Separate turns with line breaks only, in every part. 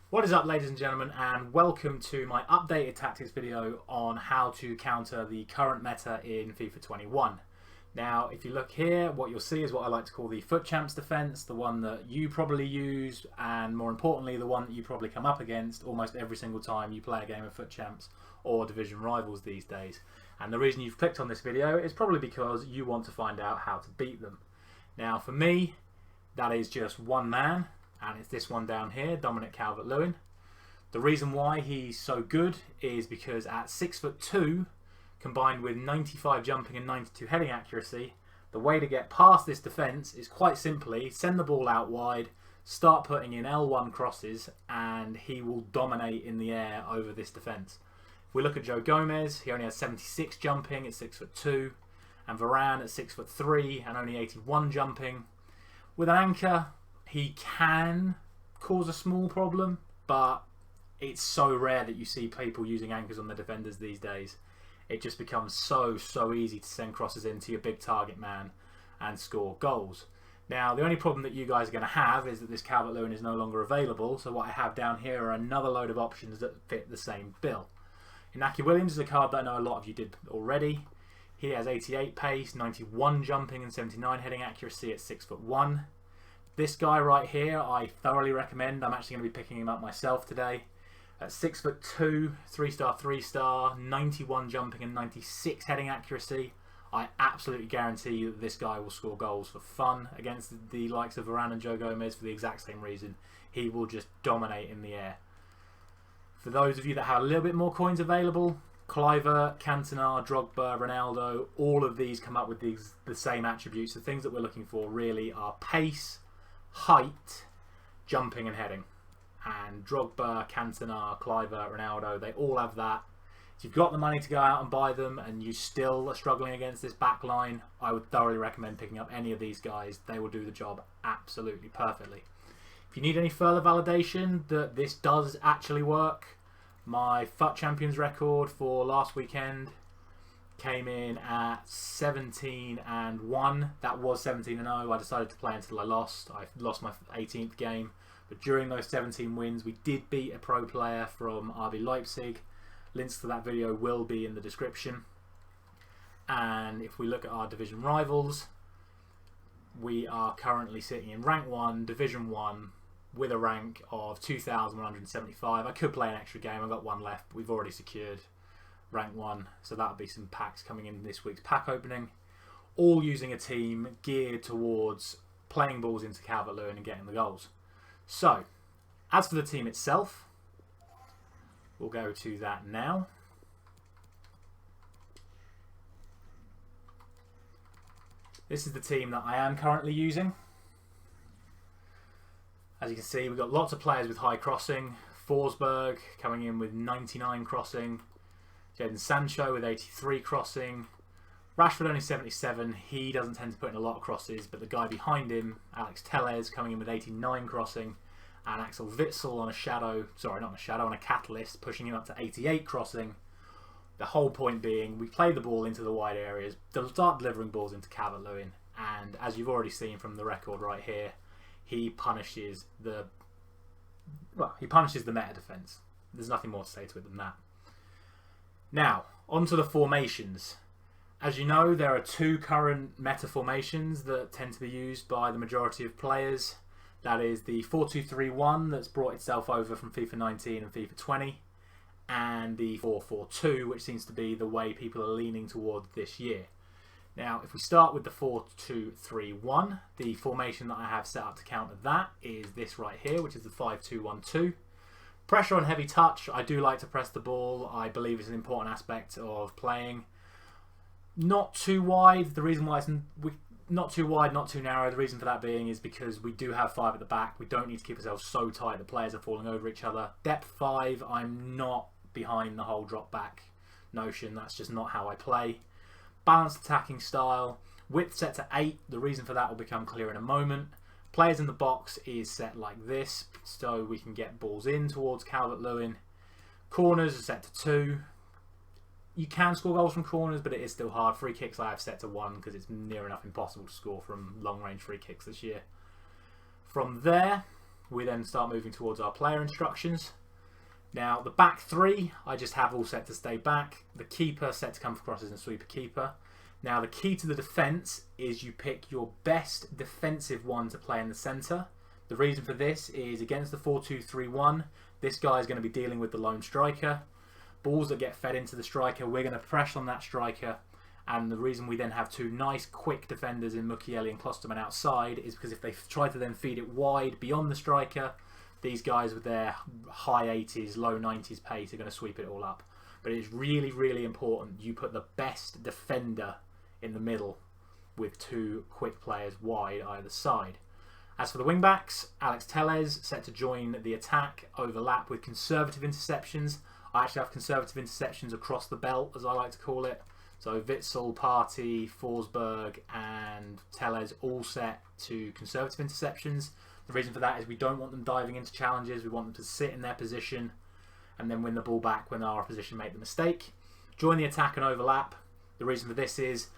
What is up, ladies and gentlemen, and welcome to my updated tactics video on how to counter the current meta in FIFA 21. Now, if you look here, what you'll see is what I like to call the foot champs defense, the one that you probably use, and more importantly, the one that you probably come up against almost every single time you play a game of foot champs or division rivals these days. And the reason you've clicked on this video is probably because you want to find out how to beat them. Now, for me, that is just one man. And it's this one down here, Dominic Calvert-Lewin. The reason why he's so good is because at 6'2", combined with 95 jumping and 92 heading accuracy, the way to get past this defence is quite simply send the ball out wide, start putting in L1 crosses, and he will dominate in the air over this defence. If we look at Joe Gomez, he only has 76 jumping at 6'2", and Varane at 6'3" and only 81 jumping. With an anchor, he can cause a small problem, but it's so rare that you see people using anchors on the defenders these days. It just becomes so easy to send crosses into your big target man and score goals. Now, the only problem that you guys are going to have is that this Calvert-Lewin is no longer available, so what I have down here are another load of options that fit the same bill. Inaki Williams is a card that I know a lot of you did already. He has 88 pace, 91 jumping and 79 heading accuracy at 6'1". This guy right here, I thoroughly recommend. I'm actually going to be picking him up myself today. At 6'2", 3-star, 3-star, 91 jumping and 96 heading accuracy. I absolutely guarantee you that this guy will score goals for fun against the likes of Varane and Joe Gomez for the exact same reason. He will just dominate in the air. For those of you that have a little bit more coins available, Kluivert, Cantona, Drogba, Ronaldo, all of these come up with the same attributes. The things that we're looking for really are pace, height, jumping and heading. And Drogba, Cantona, Kluivert, Ronaldo, they all have that. If you've got the money to go out and buy them and you still are struggling against this back line, I would thoroughly recommend picking up any of these guys. They will do the job absolutely perfectly. If you need any further validation that this does actually work, my FUT Champions record for last weekend came in at 17-1. That was 17-0. I decided to play until I lost. I lost my 18th game. But during those 17 wins, we did beat a pro player from RB Leipzig. Links to that video will be in the description. And if we look at our division rivals, we are currently sitting in rank 1, division 1, with a rank of 2,175. I could play an extra game. I've got one left, but we've already secured rank 1, so that'll be some packs coming in this week's pack opening, all using a team geared towards playing balls into Calvert-Lewin and getting the goals. So, as for the team itself, we'll go to that now. This is the team that I am currently using. As you can see, we've got lots of players with high crossing. Forsberg coming in with 99 crossing. Jadon Sancho with 83 crossing. Rashford only 77. He doesn't tend to put in a lot of crosses, but the guy behind him, Alex Telles, coming in with 89 crossing, and Axel Witsel on a shadow, sorry, not on a shadow, on a catalyst, pushing him up to 88 crossing. The whole point being, we play the ball into the wide areas, they'll start delivering balls into Calvert-Lewin, and as you've already seen from the record right here, he punishes the meta defense. There's nothing more to say to it than that. Now, onto the formations. As you know, there are two current meta formations that tend to be used by the majority of players. That is the 4-2-3-1 that's brought itself over from FIFA 19 and FIFA 20, and the 4-4-2, which seems to be the way people are leaning towards this year. Now, if we start with the 4-2-3-1, the formation that I have set up to counter that is this right here, which is the 5-2-1-2. Pressure on heavy touch. I do like to press the ball. I believe it's an important aspect of playing. Not too wide. The reason why it's not too wide, not too narrow, the reason for that being is because we do have 5 at the back. We don't need to keep ourselves so tight that players are falling over each other. Depth 5, I'm not behind the whole drop back notion. That's just not how I play. Balanced attacking style. Width set to 8. The reason for that will become clear in a moment. Players in the box is set like this, so we can get balls in towards Calvert-Lewin. Corners are set to 2. You can score goals from corners, but it is still hard. Free kicks I have set to 1 because it's near enough impossible to score from long range free kicks this year. From there, we then start moving towards our player instructions. Now the back three I just have all set to stay back. The keeper set to come for crosses and sweeper keeper. Now the key to the defence is you pick your best defensive one to play in the centre. The reason for this is against the 4-2-3-1, this guy is going to be dealing with the lone striker. Balls that get fed into the striker, we're going to press on that striker. And the reason we then have two nice quick defenders in Mukiele and Klosterman outside is because if they try to then feed it wide beyond the striker, these guys with their high 80s, low 90s pace are going to sweep it all up. But it's really, really important you put the best defender in the middle with two quick players wide either side. As for the wing-backs, Alex Tellez set to join the attack, overlap with conservative interceptions. I actually have conservative interceptions across the belt, as I like to call it. So Witsel, Partey, Forsberg and Tellez all set to conservative interceptions. The reason for that is we don't want them diving into challenges. We want them to sit in their position and then win the ball back when our opposition make the mistake. Join the attack and overlap. The reason for this is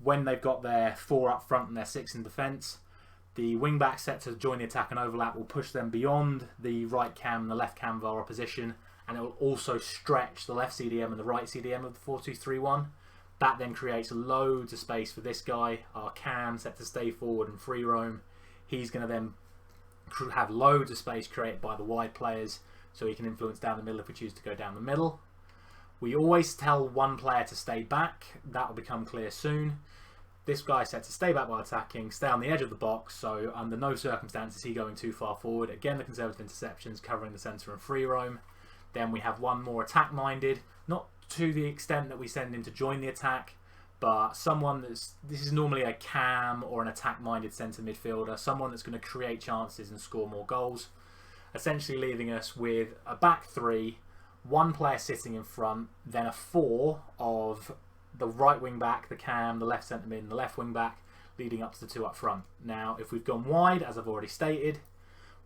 when they've got their 4 up front and their 6 in defence, the wing back set to join the attack and overlap will push them beyond the right cam and the left cam of our opposition, and it will also stretch the left CDM and the right CDM of the 4-2-3-1. That then creates loads of space for this guy, our cam, set to stay forward and free roam. He's going to then have loads of space created by the wide players, so he can influence down the middle if we choose to go down the middle. We always tell one player to stay back. That will become clear soon. This guy set to stay back while attacking, stay on the edge of the box, so under no circumstances is he going too far forward. Again, the conservative interceptions covering the centre and free roam. Then we have one more attack-minded, not to the extent that we send him to join the attack, but someone this is normally a cam or an attack-minded centre midfielder, someone that's going to create chances and score more goals, essentially leaving us with a back three, one player sitting in front, then a 4 of the right wing back, the cam, the left centre mid and the left wing back, leading up to the 2 up front. Now if we've gone wide, as I've already stated,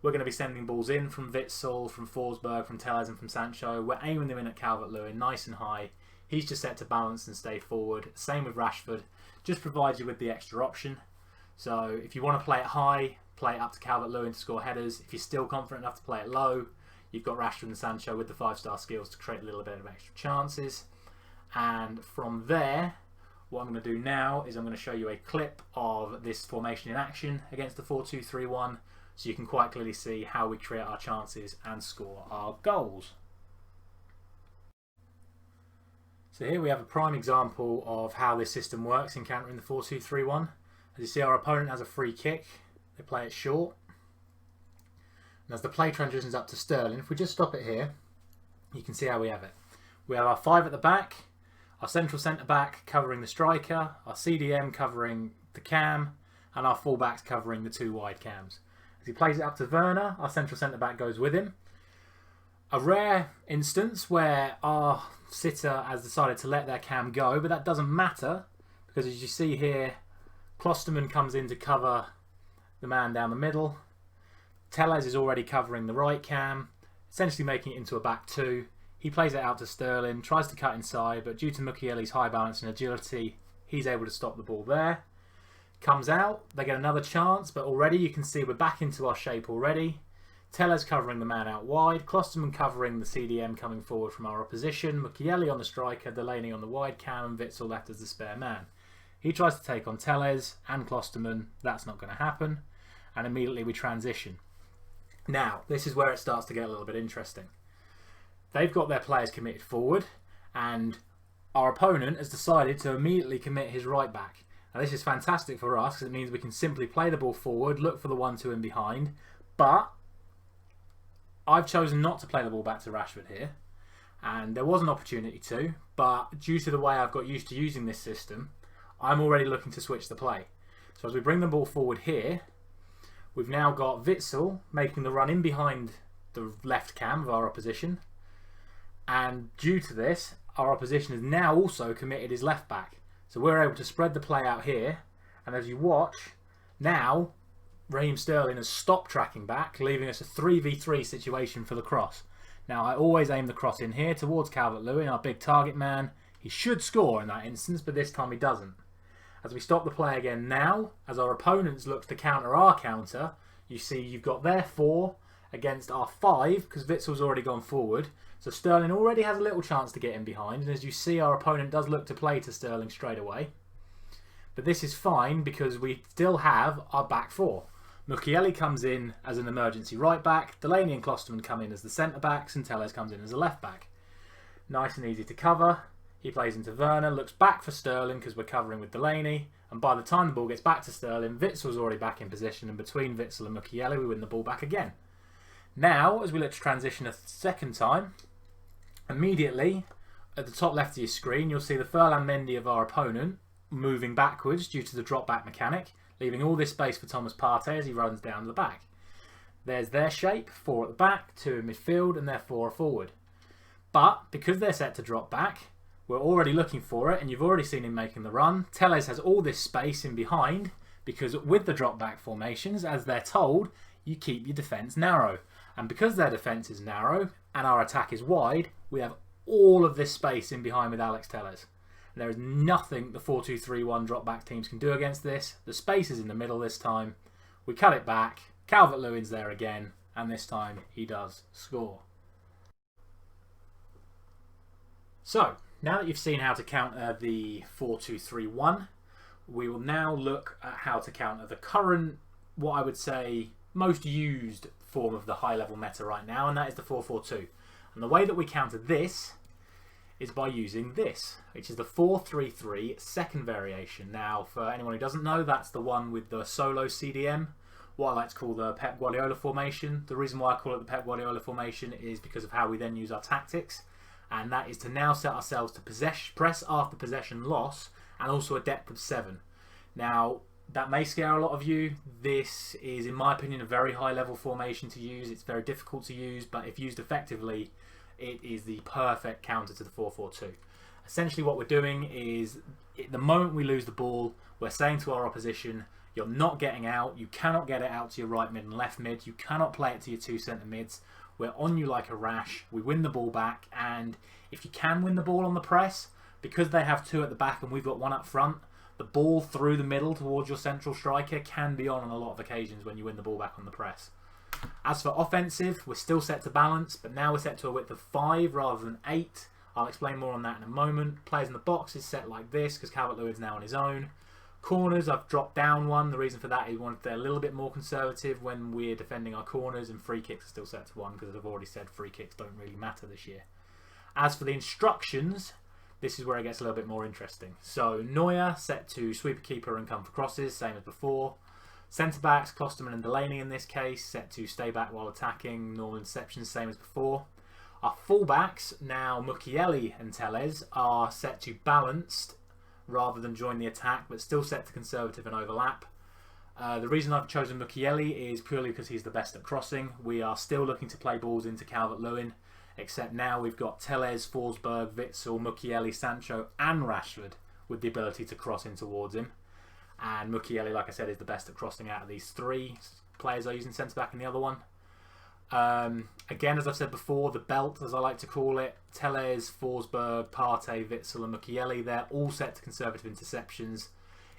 we're going to be sending balls in from Witsel, from Forsberg, from Tellez and from Sancho. We're aiming them in at Calvert-Lewin nice and high. He's just set to balance and stay forward. Same with Rashford, just provides you with the extra option. So if you want to play it high, play it up to Calvert-Lewin to score headers. If you're still confident enough to play it low, you've got Rashford and Sancho with the 5-star skills to create a little bit of extra chances. And from there, what I'm going to do now is I'm going to show you a clip of this formation in action against the 4-2-3-1, so you can quite clearly see how we create our chances and score our goals. So here we have a prime example of how this system works in countering the 4-2-3-1. As you see, our opponent has a free kick. They play it short. And as the play transitions up to Sterling, if we just stop it here, you can see how we have it. We have our 5 at the back, our central centre-back covering the striker, our CDM covering the cam, and our full-backs covering the 2 wide cams. As he plays it up to Werner, our central centre-back goes with him. A rare instance where our sitter has decided to let their cam go, but that doesn't matter, because as you see here, Klosterman comes in to cover the man down the middle. Tellez is already covering the right cam, essentially making it into a back 2. He plays it out to Sterling, tries to cut inside, but due to Mukiele's high balance and agility, he's able to stop the ball there. Comes out, they get another chance, but already you can see we're back into our shape already. Tellez covering the man out wide, Klosterman covering the CDM coming forward from our opposition, Mukiele on the striker, Delaney on the wide cam, and Witsel left as the spare man. He tries to take on Tellez and Klosterman, that's not going to happen, and immediately we transition. Now, this is where it starts to get a little bit interesting. They've got their players committed forward, and our opponent has decided to immediately commit his right back. Now this is fantastic for us because it means we can simply play the ball forward, look for the 1-2 in behind, but I've chosen not to play the ball back to Rashford here, and there was an opportunity to, but due to the way I've got used to using this system, I'm already looking to switch the play. So as we bring the ball forward here, we've now got Witsel making the run in behind the left cam of our opposition, and due to this, our opposition has now also committed his left back. So we're able to spread the play out here, and as you watch, now Raheem Sterling has stopped tracking back, leaving us a 3v3 situation for the cross. Now I always aim the cross in here towards Calvert-Lewin, our big target man. He should score in that instance, but this time he doesn't. As we stop the play again now, as our opponents look to counter our counter, you see you've got their 4 against our 5 because Witzel's already gone forward. So Sterling already has a little chance to get in behind, and as you see, our opponent does look to play to Sterling straight away. But this is fine because we still have our back 4. Mukiele comes in as an emergency right back, Delaney and Klosterman come in as the centre backs, and Telles comes in as a left back. Nice and easy to cover. He plays into Werner, looks back for Sterling because we're covering with Delaney, and by the time the ball gets back to Sterling, Witzel's already back in position, and between Witzel and Mukiele we win the ball back again. Now, as we look to transition a second time, immediately at the top left of your screen you'll see the Ferland Mendy of our opponent moving backwards due to the drop back mechanic, leaving all this space for Thomas Partey as he runs down the back. There's their shape, 4 at the back, 2 in midfield, and therefore 4 forward. But because they're set to drop back, we're already looking for it, and you've already seen him making the run. Telles has all this space in behind because with the drop back formations, as they're told, you keep your defence narrow. And because their defence is narrow and our attack is wide, we have all of this space in behind with Alex Telles. And there is nothing the 4-2-3-1 drop back teams can do against this. The space is in the middle this time. We cut it back. Calvert-Lewin's there again, and this time he does score. So, now that you've seen how to counter the 4-2-3-1, we will now look at how to counter the current, what I would say, most used form of the high-level meta right now, and that is the 4-4-2. And the way that we counter this is by using this, which is the 4-3-3 second variation. Now, for anyone who doesn't know, that's the one with the solo CDM, what I like to call the Pep Guardiola formation. The reason why I call it the Pep Guardiola formation is because of how we then use our tactics, and that is to now set ourselves to press after possession loss, and also a depth of 7. Now, that may scare a lot of you. This is, in my opinion, a very high-level formation to use. It's very difficult to use, but if used effectively, it is the perfect counter to the 4-4-2. Essentially what we're doing is, at the moment we lose the ball, we're saying to our opposition, you're not getting out, you cannot get it out to your right mid and left mid, you cannot play it to your 2 centre mids, we're on you like a rash, we win the ball back, and if you can win the ball on the press, because they have 2 at the back and we've got 1 up front, the ball through the middle towards your central striker can be on a lot of occasions when you win the ball back on the press. As for offensive, we're still set to balance, but now we're set to a width of 5 rather than 8. I'll explain more on that in a moment. Players in the box is set like this because Calvert-Lewin's now on his own. Corners, I've dropped down 1. The reason for that is they're a little bit more conservative when we're defending our corners, and free kicks are still set to 1 because as I've already said, free kicks don't really matter this year. As for the instructions, this is where it gets a little bit more interesting. So Neuer set to sweep a keeper and come for crosses, same as before. Centre-backs, Klosterman and Delaney in this case, set to stay back while attacking, normal interceptions, same as before. Our full-backs, now Mukiele and Telles, are set to balanced rather than join the attack, but still set to conservative and overlap. The reason I've chosen Mukiele is purely because he's the best at crossing. We are still looking to play balls into Calvert-Lewin, except now we've got Telles, Forsberg, Witzel, Mukiele, Sancho and Rashford with the ability to cross in towards him. And Mukiele, like I said, is the best at crossing out of these 3 players I use in centre-back and the other one. Again, as I've said before, the belt, as I like to call it, Telles, Forsberg, Partey, Witzel and Mukiele, they're all set to conservative interceptions.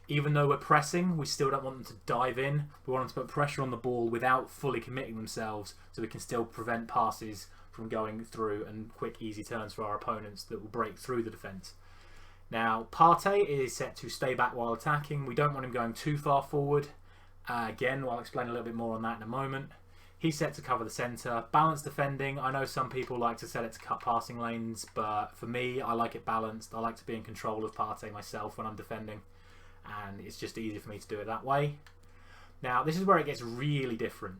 Even though we're pressing, we still don't want them to dive in. We want them to put pressure on the ball without fully committing themselves, so we can still prevent passes from going through and quick, easy turns for our opponents that will break through the defence. Now, Partey is set to stay back while attacking. We don't want him going too far forward. Again, I'll explain a little bit more on that in a moment. He's set to cover the centre. Balanced defending. I know some people like to set it to cut passing lanes, but for me, I like it balanced. I like to be in control of Partey myself when I'm defending, and it's just easier for me to do it that way. Now, this is where it gets really different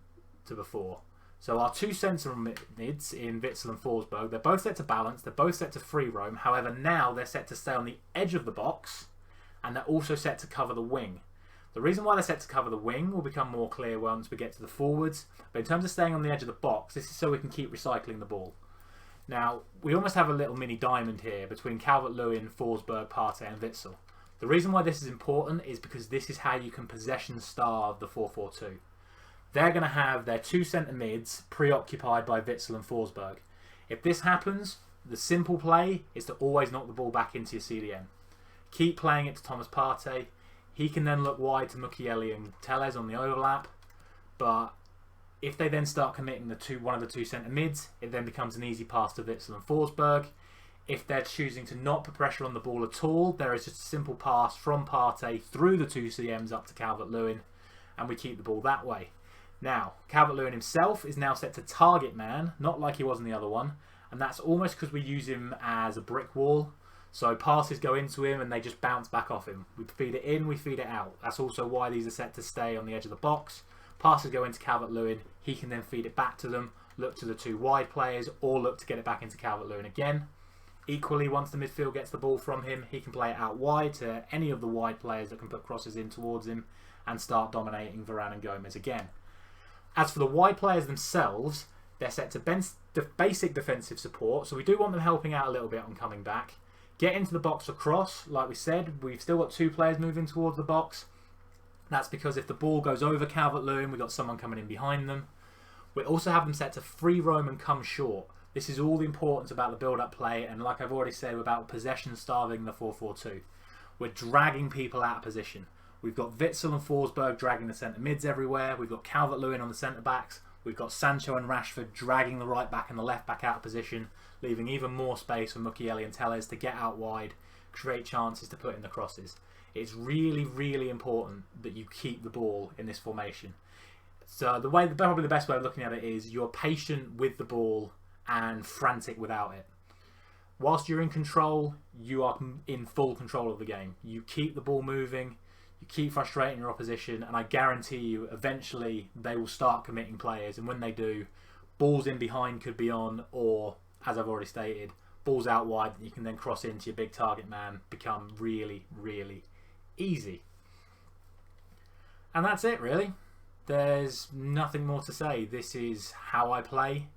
to before. So our 2 centre mids in Witzel and Forsberg, they're both set to balance, they're both set to free roam. However, now they're set to stay on the edge of the box, and they're also set to cover the wing. The reason why they're set to cover the wing will become more clear once we get to the forwards, but in terms of staying on the edge of the box, this is so we can keep recycling the ball. Now, we almost have a little mini diamond here between Calvert-Lewin, Forsberg, Partey and Witzel. The reason why this is important is because this is how you can possession starve the 4-4-2. They're going to have their 2 centre mids preoccupied by Witzel and Forsberg. If this happens, the simple play is to always knock the ball back into your CDM. Keep playing it to Thomas Partey. He can then look wide to Mukiele and Telles on the overlap, but If they then start committing one of the two centre mids, it then becomes an easy pass to Witsel and Forsberg. If they're choosing to not put pressure on the ball at all, there is just a simple pass from Partey through the two CMs up to Calvert-Lewin, and we keep the ball that way. Now, Calvert-Lewin himself is now set to target man, not like he was in the other one, and that's almost because we use him as a brick wall. So passes go into him and they just bounce back off him. We feed it in, we feed it out. That's also why these are set to stay on the edge of the box. Passes go into Calvert-Lewin, he can then feed it back to them, look to the two wide players, or look to get it back into Calvert-Lewin again. Equally, once the midfield gets the ball from him, he can play it out wide to any of the wide players that can put crosses in towards him and start dominating Varane and Gomez again. As for the wide players themselves, they're set to basic defensive support, so we do want them helping out a little bit on coming back. Get into the box for cross, like we said, we've still got two players moving towards the box. That's because if the ball goes over Calvert-Lewin, we've got someone coming in behind them. We also have them set to free roam and come short. This is all the importance about the build-up play, and like I've already said, we're about possession starving the 4-4-2. We're dragging people out of position. We've got Witsel and Forsberg dragging the centre mids everywhere. We've got Calvert-Lewin on the centre backs. We've got Sancho and Rashford dragging the right back and the left back out of position, leaving even more space for Mukiele and Telles to get out wide, create chances to put in the crosses. It's really, really important that you keep the ball in this formation. So probably the best way of looking at it is you're patient with the ball and frantic without it. Whilst you're in control, you are in full control of the game. You keep the ball moving, you keep frustrating your opposition, and I guarantee you eventually they will start committing players, and when they do, balls in behind could be on, or as I've already stated, balls out wide that you can then cross into your big target man become really, really easy. And that's it really. There's nothing more to say. This is how I play.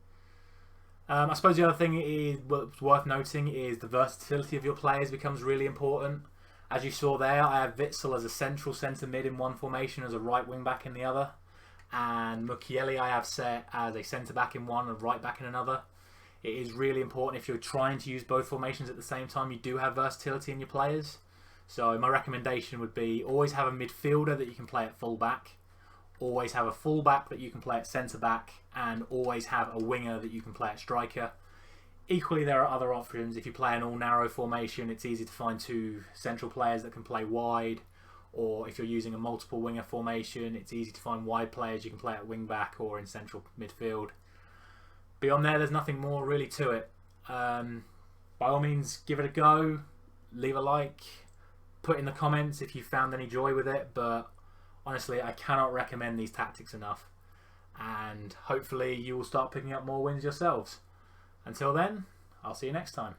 I suppose the other thing is what's worth noting is the versatility of your players becomes really important. As you saw there, I have Witsel as a central centre mid in one formation, as a right wing back in the other, and Mukiele I have set as a centre back in one and right back in another. It is really important if you're trying to use both formations at the same time, you do have versatility in your players. So my recommendation would be always have a midfielder that you can play at full back, always have a full back that you can play at centre back, and always have a winger that you can play at striker. Equally, there are other options. If you play an all narrow formation, it's easy to find two central players that can play wide, or if you're using a multiple winger formation, it's easy to find wide players you can play at wing back or in central midfield. Beyond there's nothing more really to it. By all means, give it a go, leave a like, put in the comments if you found any joy with it, but honestly, I cannot recommend these tactics enough, and hopefully you will start picking up more wins yourselves. Until then, I'll see you next time.